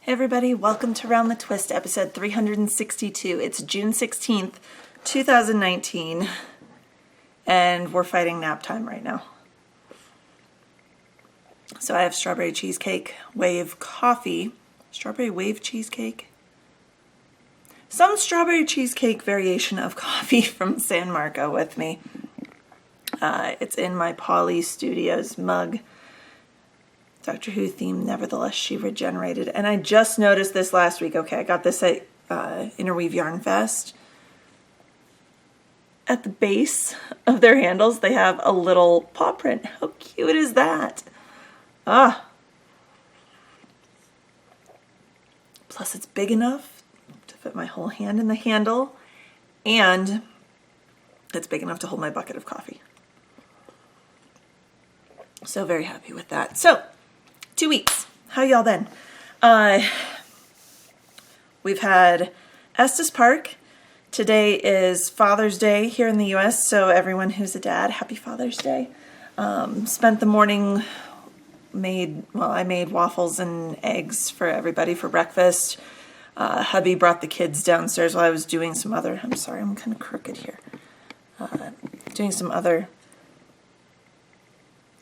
Hey everybody, welcome to Round the Twist, episode 362. It's June 16th, 2019, and we're fighting nap time right now. So I have strawberry cheesecake, wave coffee, strawberry wave cheesecake, some strawberry cheesecake variation of coffee from San Marco with me. It's in my Polly Studios mug. Doctor Who theme, nevertheless, she regenerated. And I just noticed this last week. Okay, I got this at Interweave Yarn Fest. At the base of their handles, they have a little paw print. How cute is that? Ah. Plus, it's big enough to fit my whole hand in the handle. And it's big enough to hold my bucket of coffee. So very happy with that. So, 2 weeks. How y'all been? We've had Estes Park. Today is Father's Day here in the US, so everyone who's a dad, happy Father's Day. Spent the morning, I made waffles and eggs for everybody for breakfast. Hubby brought the kids downstairs while I was doing some other, I'm sorry, I'm kind of crooked here. Doing some other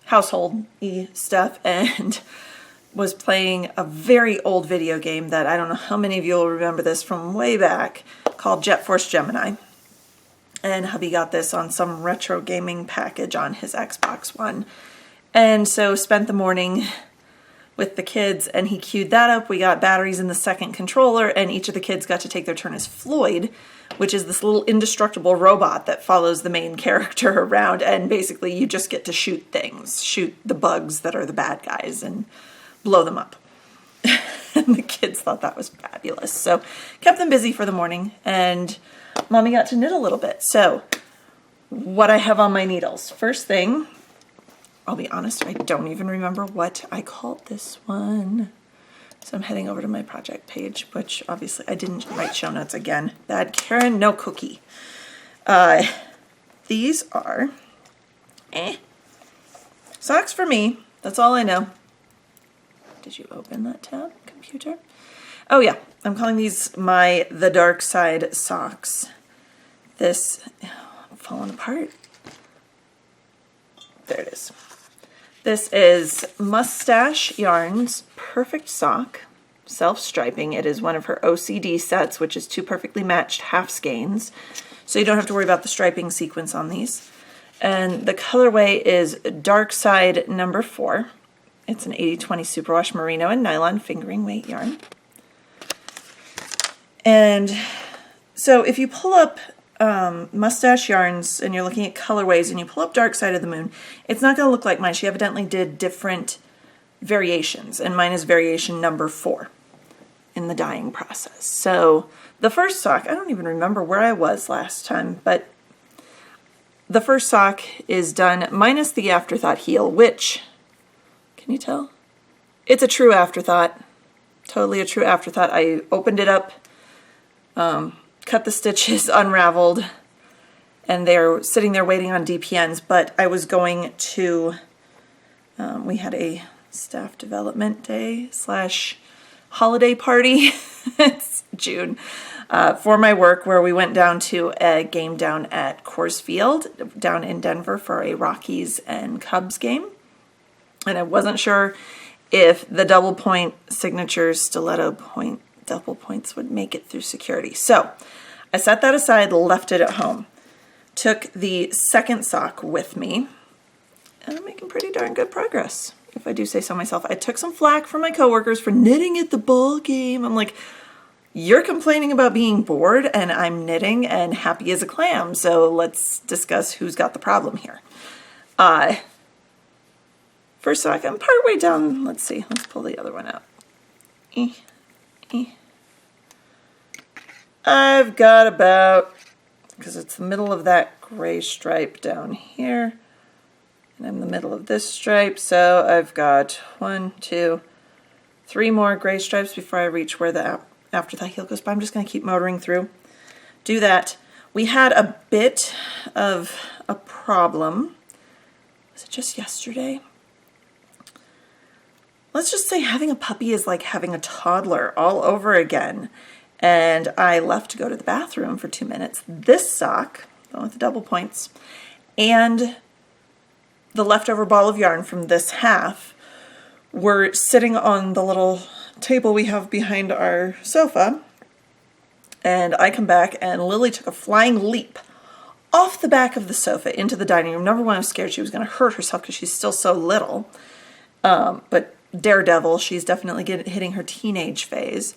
household-y stuff, and was playing a very old video game that I don't know how many of you will remember this from way back, called Jet Force Gemini. And hubby got this on some retro gaming package on his Xbox One. And so spent the morning with the kids, and he queued that up. We got batteries in the second controller, and each of the kids got to take their turn as Floyd, which is this little indestructible robot that follows the main character around, and basically you just get to shoot things, shoot the bugs that are the bad guys, and blow them up. And the kids thought that was fabulous. So kept them busy for the morning, and Mommy got to knit a little bit. So what I have on my needles. First thing, I'll be honest, I don't even remember what I called this one. So I'm heading over to my project page, which obviously I didn't write show notes again. Bad Karen, no cookie. These are socks for me. That's all I know. Did you open that tab, computer? Oh yeah, I'm calling these The Dark Side socks. This, falling apart. There it is. This is Mustache Yarns Perfect Sock, self-striping. It is one of her OCD sets, which is 2 perfectly matched half skeins. So you don't have to worry about the striping sequence on these. And the colorway is Dark Side number 4. It's an 80-20 superwash merino and nylon fingering weight yarn. And so if you pull up Mustache Yarns and you're looking at colorways and you pull up Dark Side of the Moon, it's not going to look like mine. She evidently did different variations, and mine is variation number 4 in the dyeing process. So the first sock, I don't even remember where I was last time, but the first sock is done minus the afterthought heel, which, can you tell? It's a true afterthought. Totally a true afterthought. I opened it up, cut the stitches, unraveled, and they're sitting there waiting on DPNs, but I was going to, we had a staff development day / holiday party, it's June, for my work, where we went down to a game down at Coors Field down in Denver for a Rockies and Cubs game. And I wasn't sure if the double point signatures, stiletto point, double points would make it through security. So I set that aside, left it at home, took the second sock with me, and I'm making pretty darn good progress, if I do say so myself. I took some flack from my coworkers for knitting at the ball game. I'm like, you're complaining about being bored, and I'm knitting and happy as a clam, so let's discuss who's got the problem here. First sock, I'm partway down. Let's see. Let's pull the other one out. I've got about, because it's the middle of that gray stripe down here, and I'm in the middle of this stripe, so I've got 1, 2, 3 more gray stripes before I reach where the afterthought heel goes, but I'm just going to keep motoring through. Do that. We had a bit of a problem. Was it just yesterday? let's just say having a puppy is like having a toddler all over again. And I left to go to the bathroom for 2 minutes. This sock, the one with the double points, and the leftover ball of yarn from this half were sitting on the little table we have behind our sofa. And I come back and Lily took a flying leap off the back of the sofa into the dining room. Number one, I was scared she was going to hurt herself because she's still so little. But daredevil, she's definitely hitting her teenage phase.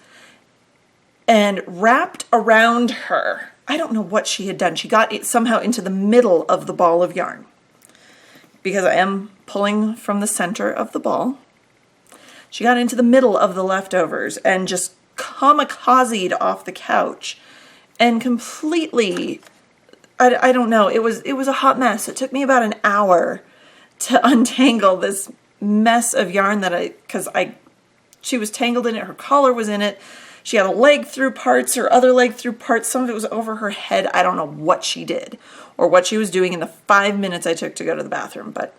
And wrapped around her, I don't know what she had done. She got it somehow into the middle of the ball of yarn. Because I am pulling from the center of the ball. She got into the middle of the leftovers and just kamikazed off the couch. And completely, I don't know, it was a hot mess. It took me about an hour to untangle this mess of yarn she was tangled in it, her collar was in it. She had a leg through parts, her other leg through parts. Some of it was over her head. I don't know what she did or what she was doing in the 5 minutes I took to go to the bathroom, but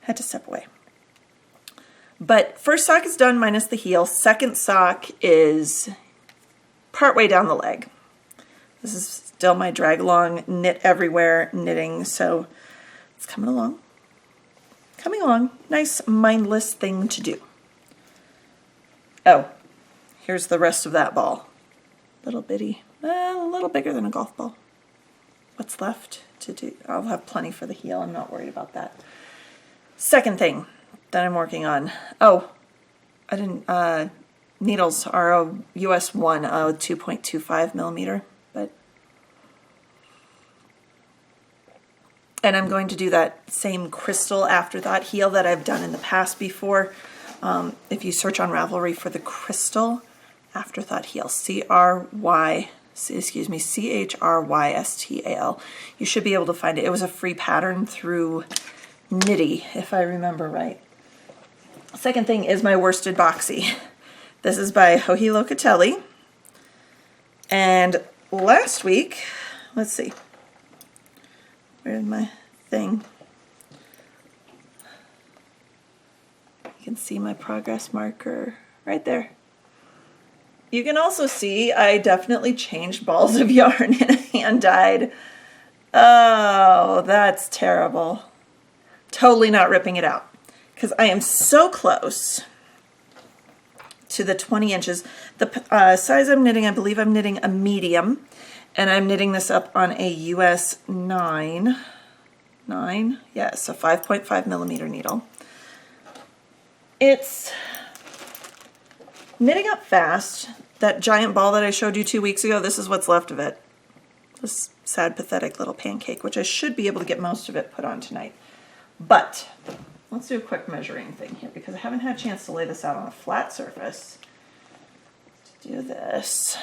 had to step away. But first sock is done minus the heel. Second sock is partway down the leg. This is still my drag along, knit everywhere knitting, so it's coming along. Coming along. Nice mindless thing to do. Oh, here's the rest of that ball. Little bitty, a little bigger than a golf ball. What's left to do? I'll have plenty for the heel. I'm not worried about that. Second thing that I'm working on. Oh, I didn't, needles are a US 1, 2.25 millimeter, and I'm going to do that same crystal afterthought heel that I've done in the past before. If you search on Ravelry for the crystal afterthought heel, CHRYSTAL, you should be able to find it. It was a free pattern through Knitty, if I remember right. Second thing is my worsted boxy. This is by Joji Locatelli. And last week, let's see, where's my thing? You can see my progress marker right there. You can also see I definitely changed balls of yarn in a hand-dyed. Oh, that's terrible. Totally not ripping it out because I am so close to the 20 inches. The size I'm knitting, I believe I'm knitting a medium, and I'm knitting this up on a US 9, yes, a 5.5 millimeter needle. It's knitting up fast. That giant ball that I showed you 2 weeks ago, this is what's left of it. This sad, pathetic little pancake, which I should be able to get most of it put on tonight. But let's do a quick measuring thing here because I haven't had a chance to lay this out on a flat surface. To do this,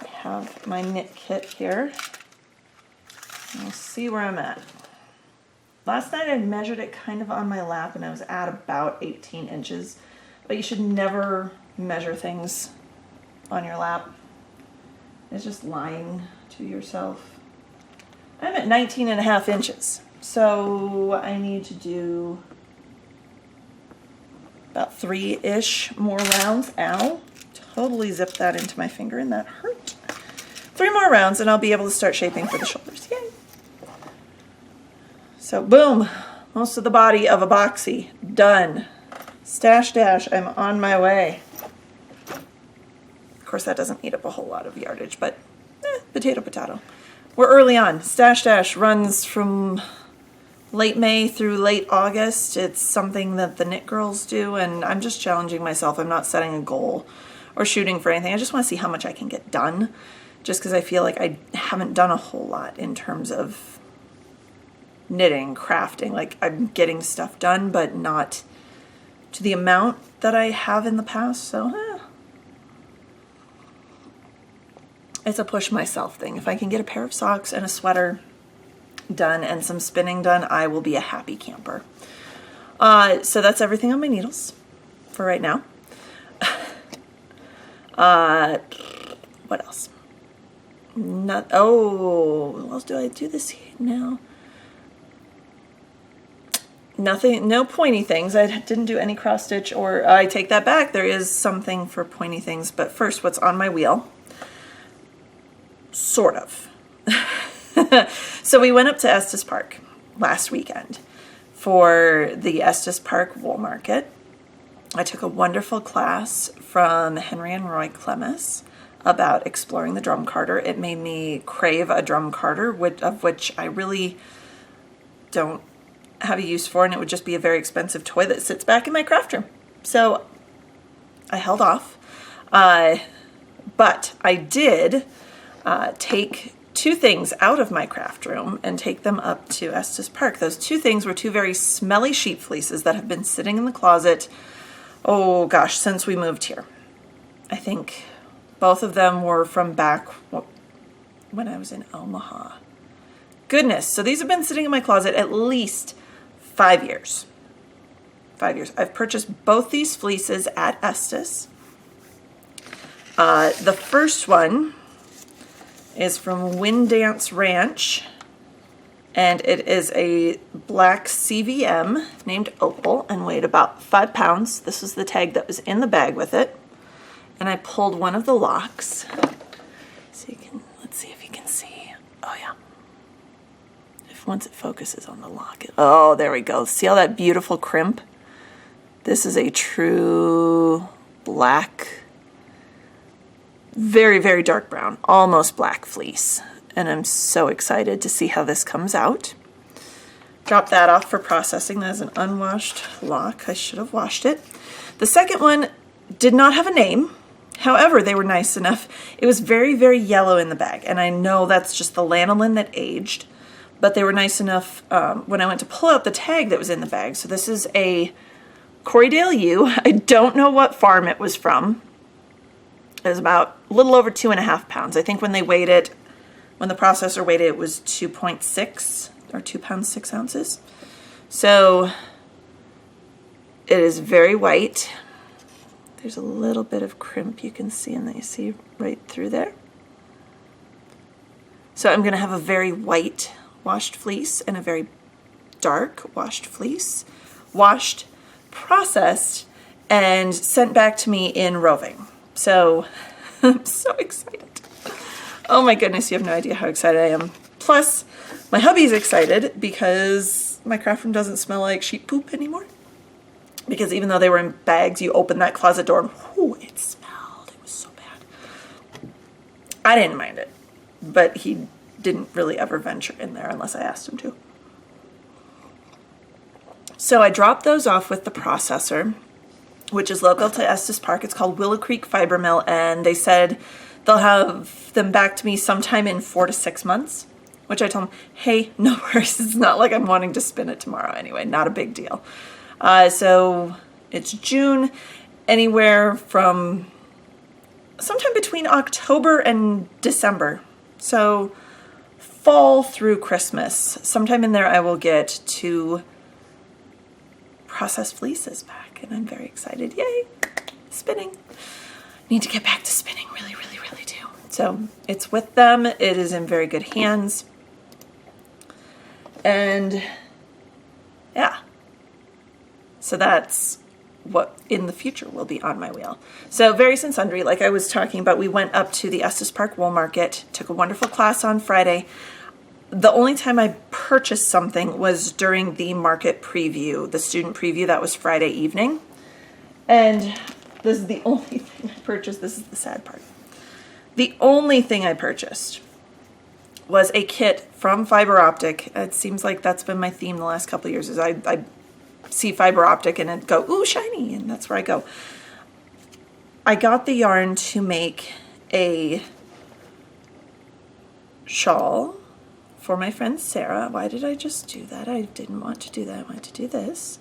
I have my knit kit here. We'll see where I'm at. Last night I measured it kind of on my lap and I was at about 18 inches. But you should never measure things on your lap. It's just lying to yourself. I'm at 19.5 inches. So I need to do about 3-ish more rounds. Ow. Totally zipped that into my finger and that hurt. 3 more rounds and I'll be able to start shaping for the shoulders. Yay. So boom, most of the body of a boxy done. Stash dash, I'm on my way. Of course that doesn't eat up a whole lot of yardage, but potato potato. We're early on. Stash dash runs from late May through late August. It's something that the knit girls do, and I'm just challenging myself. I'm not setting a goal or shooting for anything. I just want to see how much I can get done, just because I feel like I haven't done a whole lot in terms of knitting, crafting. Like I'm getting stuff done, but not to the amount that I have in the past. So it's a push myself thing. If I can get a pair of socks and a sweater done and some spinning done, I will be a happy camper. So that's everything on my needles for right now. What else? What else do I do this now? nothing, no pointy things. I didn't do any cross stitch, or I take that back. There is something for pointy things, but first, what's on my wheel? Sort of. So we went up to Estes Park last weekend for the Estes Park Wool Market. I took a wonderful class from Henry and Roy Clemes about exploring the drum carder. It made me crave a drum carder, of which I really don't have a use for, and it would just be a very expensive toy that sits back in my craft room. So I held off. But I did take two things out of my craft room and take them up to Estes Park. Those two things were two very smelly sheep fleeces that have been sitting in the closet, oh gosh, since we moved here. I think both of them were from back when I was in Omaha. Goodness, so these have been sitting in my closet at least 5 years. 5 years. I've purchased both these fleeces at Estes. The first one is from Wind Dance Ranch, and it is a black CVM named Opal and weighed about 5 pounds. This is the tag that was in the bag with it. And I pulled one of the locks. So you can, let's see if you can see. Oh yeah. Once it focuses on the lock. Oh, there we go. See all that beautiful crimp? This is a true black, very, very dark brown, almost black fleece. And I'm so excited to see how this comes out. Drop that off for processing. That is an unwashed lock. I should have washed it. The second one did not have a name. However, they were nice enough. It was very, very yellow in the bag. And I know that's just the lanolin that aged. But they were nice enough when I went to pull out the tag that was in the bag. So this is a Corriedale ewe. I don't know what farm it was from. It was about a little over 2.5 pounds. I think when they weighed it, when the processor weighed it, it was 2.6 or 2 pounds 6 ounces. So it is very white. There's a little bit of crimp you can see, and that you see right through there. So I'm going to have a very white washed fleece and a very dark washed fleece, washed, processed, and sent back to me in roving. So I'm so excited. Oh my goodness, you have no idea how excited I am. Plus, my hubby's excited because my craft room doesn't smell like sheep poop anymore. Because even though they were in bags, you open that closet door and whoo, it smelled. It was so bad. I didn't mind it, but he didn't really ever venture in there unless I asked him to. So I dropped those off with the processor, which is local to Estes Park. It's called Willow Creek Fiber Mill, and they said they'll have them back to me sometime in 4 to 6 months, which I told them, hey, no worries. It's not like I'm wanting to spin it tomorrow anyway. Not a big deal. So it's June, anywhere from sometime between October and December. So fall through Christmas. Sometime in there I will get 2 processed fleeces back, and I'm very excited. Yay! Spinning. Need to get back to spinning. Really, really, really do. So it's with them. It is in very good hands. And yeah. So that's what in the future will be on my wheel. So various and sundry, like I was talking about, we went up to the Estes Park Wool Market, took a wonderful class on Friday. The only time I purchased something was during the market preview, the student preview. That was Friday evening. And this is the only thing I purchased. This is the sad part. The only thing I purchased was a kit from Fiber Optic. It seems like that's been my theme the last couple of years, is I see Fiber Optic and it go, ooh, shiny, and that's where I go. I got the yarn to make a shawl for my friend Sarah. Why did I just do that? I didn't want to do that. I wanted to do this.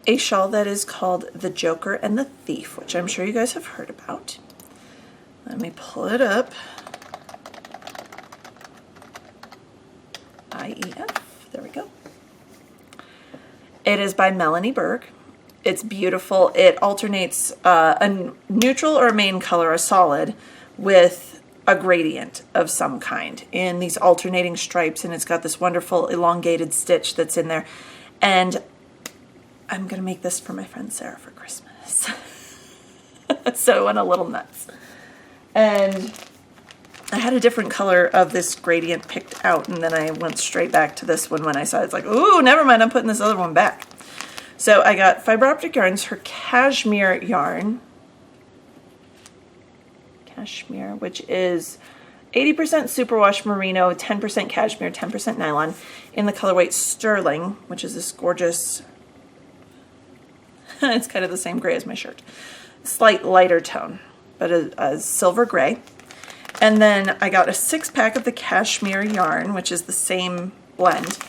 A shawl that is called The Joker and the Thief, which I'm sure you guys have heard about. Let me pull it up. IEF. There we go. It is by Melanie Berg. It's beautiful. It alternates a neutral or a main color, a solid, with a gradient of some kind in these alternating stripes, and it's got this wonderful elongated stitch that's in there. And I'm going to make this for my friend Sarah for Christmas. So I went a little nuts. And I had a different color of this gradient picked out, and then I went straight back to this one when I saw it. It's like, ooh, never mind, I'm putting this other one back. So I got Fiber Optic Yarns, her cashmere yarn. Cashmere, which is 80% superwash merino, 10% cashmere, 10% nylon, in the colorway Sterling, which is this gorgeous, it's kind of the same gray as my shirt. Slight lighter tone, but a silver gray. And then I got a 6-pack of the cashmere yarn, which is the same blend.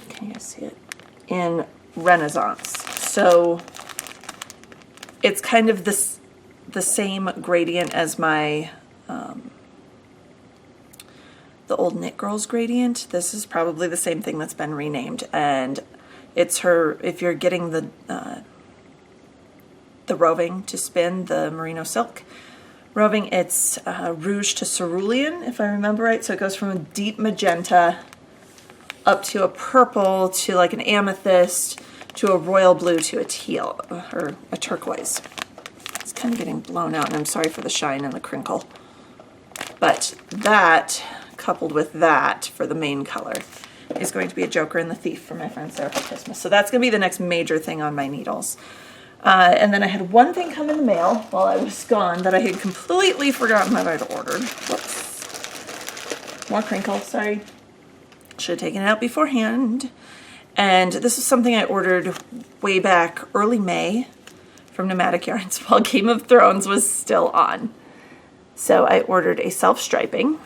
Can you guys see it? In Renaissance. So it's kind of this the same gradient as my the old Knit Girls gradient. This is probably the same thing that's been renamed, and it's her, if you're getting the roving to spin, the merino silk roving, it's rouge to cerulean, if I remember right. So it goes from a deep magenta up to a purple to like an amethyst to a royal blue to a teal or a turquoise. It's kind of getting blown out, and I'm sorry for the shine and the crinkle. But that, coupled with that for the main color, is going to be a Joker and the Thief for my friend Sarah for Christmas. So that's going to be the next major thing on my needles. And then I had one thing come in the mail while I was gone that I had completely forgotten that I'd ordered. Whoops. More crinkle, sorry. Should have taken it out beforehand. And this is something I ordered way back early May from Nomadic Yarns while Game of Thrones was still on. So I ordered a self-striping.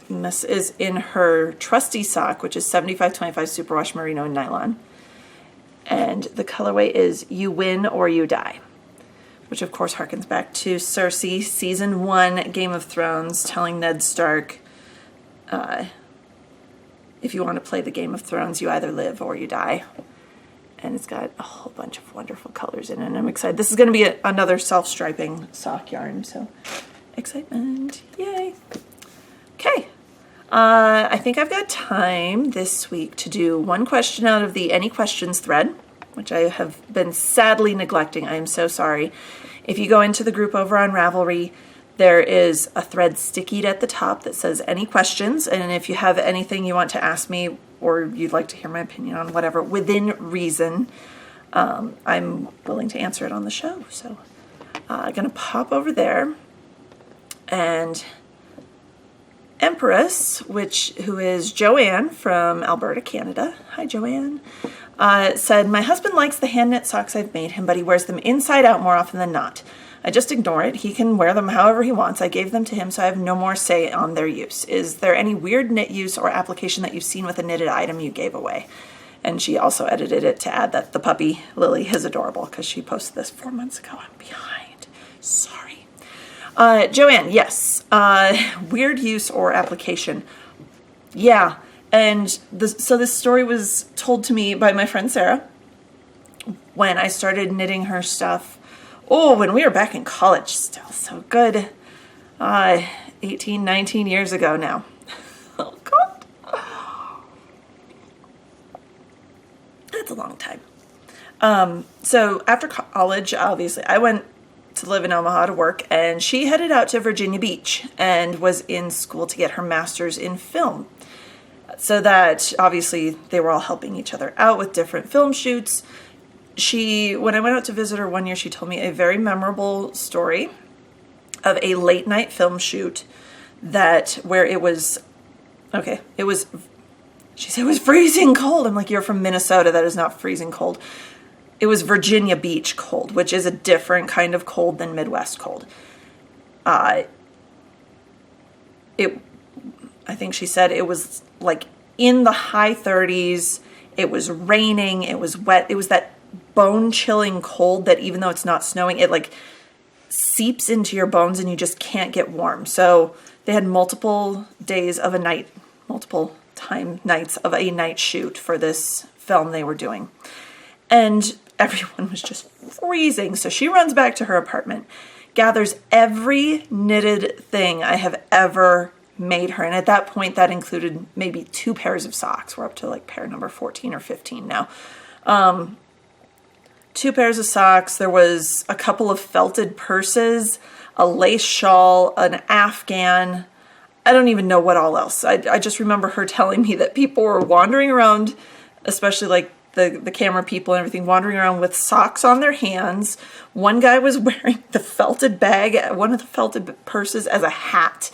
And this is in her trusty sock, which is 75-25 superwash merino and nylon. And the colorway is You Win or You Die, which of course harkens back to Cersei, season 1, Game of Thrones, telling Ned Stark, if you want to play the Game of Thrones, you either live or you die. And it's got a whole bunch of wonderful colors in it, and I'm excited. This is going to be another self-striping sock yarn, so excitement, yay. Okay, I think I've got time this week to do one question out of the Any Questions thread, which I have been sadly neglecting. I am so sorry. If you go into the group over on Ravelry, there is a thread stickied at the top that says Any Questions, and if you have anything you want to ask me or you'd like to hear my opinion on whatever, within reason, I'm willing to answer it on the show. So I'm going to pop over there, and Empress, who is Joanne from Alberta, Canada. Hi, Joanne. Said, my husband likes the hand knit socks I've made him, but he wears them inside out more often than not. I just ignore it. He can wear them however he wants. I gave them to him, so I have no more say on their use. Is there any weird knit use or application that you've seen with a knitted item you gave away? And she also edited it to add that the puppy, Lily, is adorable, because she posted this 4 months ago. I'm behind. Sorry. Joanne, yes. Weird use or application. Yeah. And so this story was told to me by my friend Sarah when I started knitting her stuff. Oh, when we were back in college still. So good. 18, 19 years ago now. Oh, God. That's a long time. So after college, obviously, I went to live in Omaha to work, and she headed out to Virginia Beach and was in school to get her master's in film. So that, obviously, they were all helping each other out with different film shoots. When I went out to visit her one year, she told me a very memorable story of a late night film shoot where it was, she said it was freezing cold. I'm like, you're from Minnesota. That is not freezing cold. It was Virginia Beach cold, which is a different kind of cold than Midwest cold. I think she said it was like in the high 30s. It was raining. It was wet. It was that bone-chilling cold that even though it's not snowing, it like seeps into your bones and you just can't get warm. So they had multiple nights of a night shoot for this film they were doing. And everyone was just freezing. So she runs back to her apartment, gathers every knitted thing I have ever made her. And at that point, that included maybe 2 pairs of socks. We're up to like pair number 14 or 15 now. 2 pairs of socks. There was a couple of felted purses, a lace shawl, an Afghan. I don't even know what all else. I just remember her telling me that people were wandering around, especially like the camera people and everything, wandering around with socks on their hands. One guy was wearing the felted bag, one of the felted purses as a hat.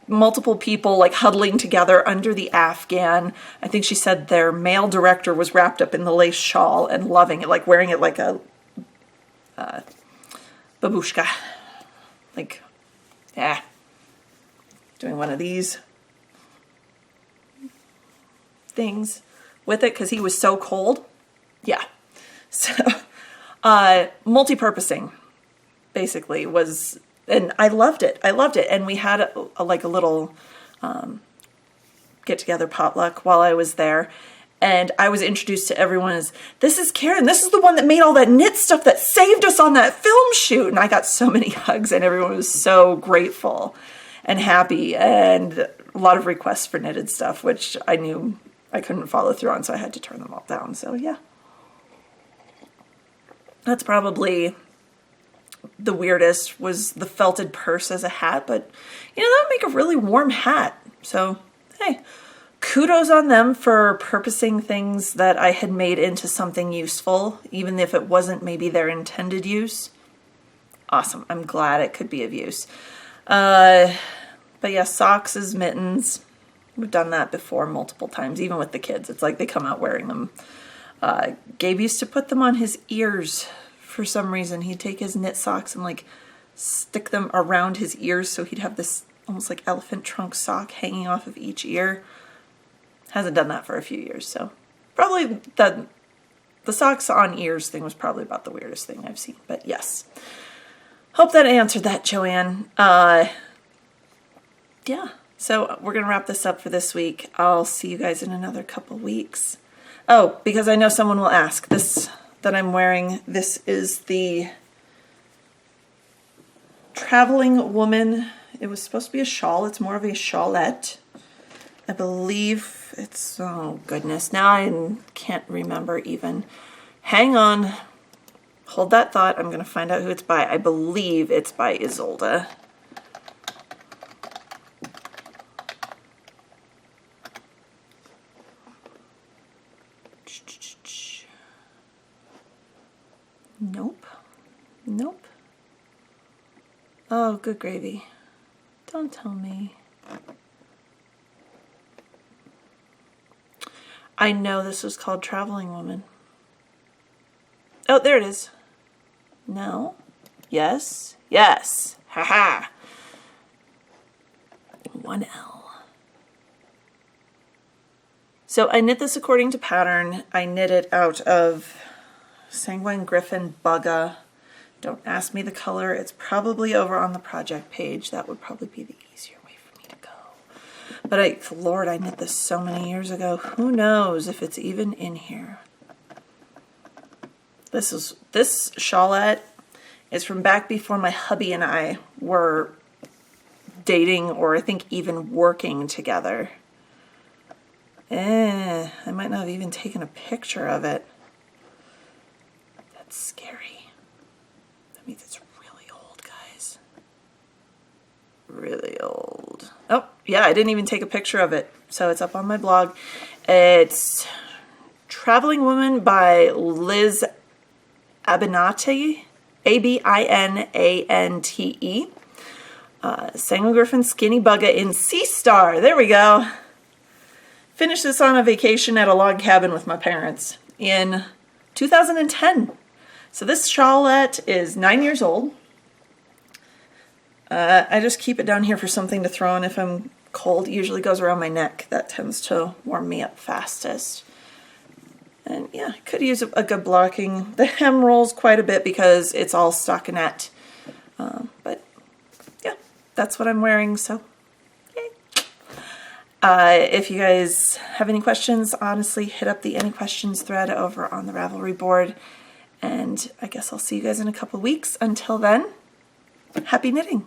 Multiple people like huddling together under the Afghan. I think she said their male director was wrapped up in the lace shawl and loving it, like wearing it like a babushka. Like, yeah. Doing one of these things with it because he was so cold. Yeah. So, multi-purposing basically was, and I loved it. I loved it. And we had a little get-together potluck while I was there. And I was introduced to everyone as, this is Karen. This is the one that made all that knit stuff that saved us on that film shoot. And I got so many hugs and everyone was so grateful and happy, and a lot of requests for knitted stuff, which I knew I couldn't follow through on, so I had to turn them all down. So yeah. That's probably the weirdest, was the felted purse as a hat, but you know, that would make a really warm hat. So hey, kudos on them for purposing things that I had made into something useful, even if it wasn't maybe their intended use. Awesome. I'm glad it could be of use. But yeah, socks as mittens. We've done that before multiple times, even with the kids. It's like they come out wearing them. Gabe used to put them on his ears for some reason. He'd take his knit socks and like stick them around his ears so he'd have this almost like elephant trunk sock hanging off of each ear. Hasn't done that for a few years, so probably the socks on ears thing was probably about the weirdest thing I've seen, but yes. Hope that answered that, Joanne. Yeah, so we're going to wrap this up for this week. I'll see you guys in another couple weeks. Oh, because I know someone will ask, this that I'm wearing, this is the Traveling Woman. It was supposed to be a shawl. It's more of a shawlette. I believe it's, oh goodness, now I can't remember even. Hang on. Hold that thought. I'm going to find out who it's by. I believe it's by Isolde. Nope. Nope. Oh, good gravy. Don't tell me. I know this was called Traveling Woman. Oh, there it is. No. Yes. Yes. Haha. 1L. So I knit this according to pattern. I knit it out of Sanguine Griffin Bugga. Don't ask me the color. It's probably over on the project page. That would probably be the easier way for me to go. But Lord, I knit this so many years ago. Who knows if it's even in here. This shawlette is from back before my hubby and I were dating, or I think even working together. I might not have even taken a picture of it. That's scary. That means it's really old, guys. Really old. Oh, yeah, I didn't even take a picture of it. So it's up on my blog. It's Traveling Woman by Liz Abinante, Abinante. Sanguine Griffin Skinny Bugga in Sea Star. There we go. Finished this on a vacation at a log cabin with my parents in 2010. So this shawlette is 9 years old. I just keep it down here for something to throw on if I'm cold. It usually goes around my neck. That tends to warm me up fastest. And yeah, could use a good blocking. The hem rolls quite a bit because it's all stockinette. But yeah, that's what I'm wearing, so yay. If you guys have any questions, honestly, hit up the Any Questions thread over on the Ravelry board. And I guess I'll see you guys in a couple weeks. Until then, happy knitting.